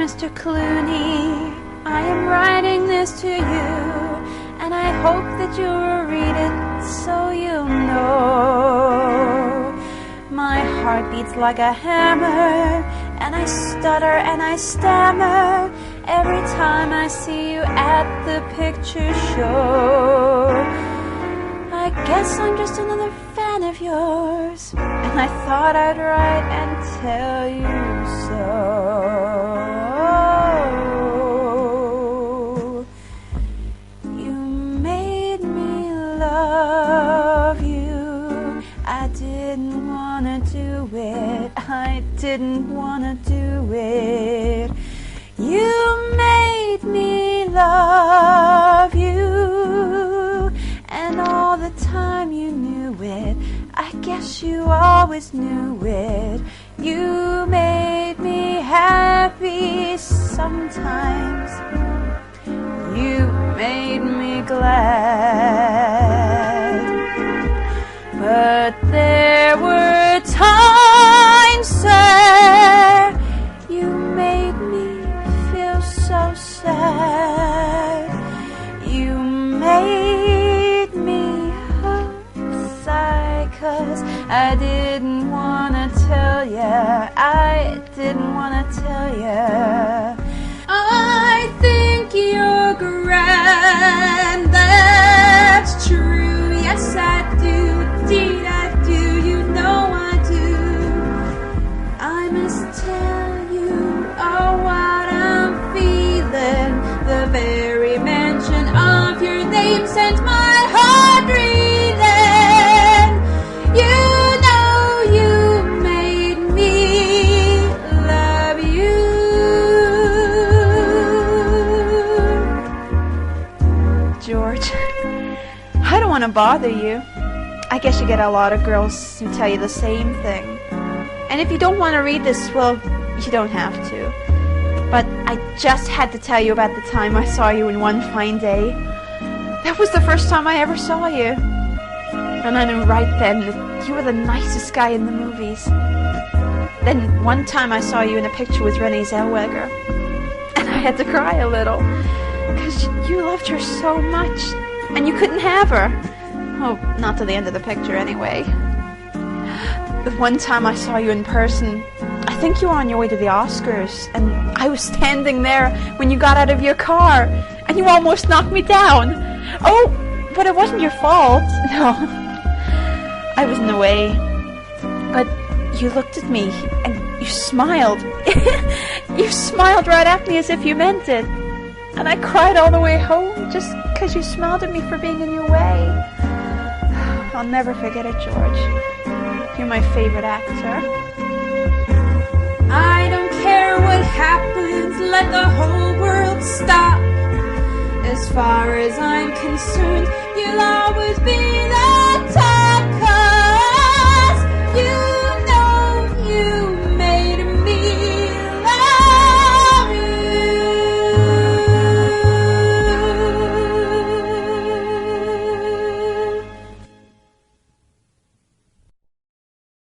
Mr. Clooney, I am writing this to you, and I hope that you will read it so you'll know. My heart beats like a hammer, and I stutter and I stammer every time I see you at the picture show. I guess I'm just another fan of yours, and I thought I'd write and tell you so. You made me love you. I didn't wanna do it. I didn't wanna do it. You made me love you, and all the time you knew it. I guess you always knew it. You made me happy sometimes. You made me glad. But there were times, sir, you made me feel so sad. You made me sigh, 'cause I didn't wanna tell ya. I didn't wanna tell ya. I think you're grand, that's true. Yes, I do, indeed I do. You know I do. I must tell you, oh, what I'm feeling. The very mention of your name sent my heart reeling. You know you made me love you. George, I don't want to bother you. I guess you get a lot of girls who tell you the same thing. And if you don't want to read this, well, you don't have to. But I just had to tell you about the time I saw you in one fine day. That was the first time I ever saw you. And I knew right then that you were the nicest guy in the movies. Then one time I saw you in a picture with Renee Zellweger. And I had to cry a little. Because you loved her so much. And you couldn't have her. Oh, not to the end of the picture anyway. The one time I saw you in person, I think you were on your way to the Oscars, and I was standing there when you got out of your car, and you almost knocked me down. Oh, but it wasn't your fault. No, I was in the way. But you looked at me, and you smiled. You smiled right at me as if you meant it. And I cried all the way home just because you smiled at me for being in your way. I'll never forget it, George. You're my favorite actor. I don't care what happens, let the whole world stop. As far as I'm concerned, you'll always be the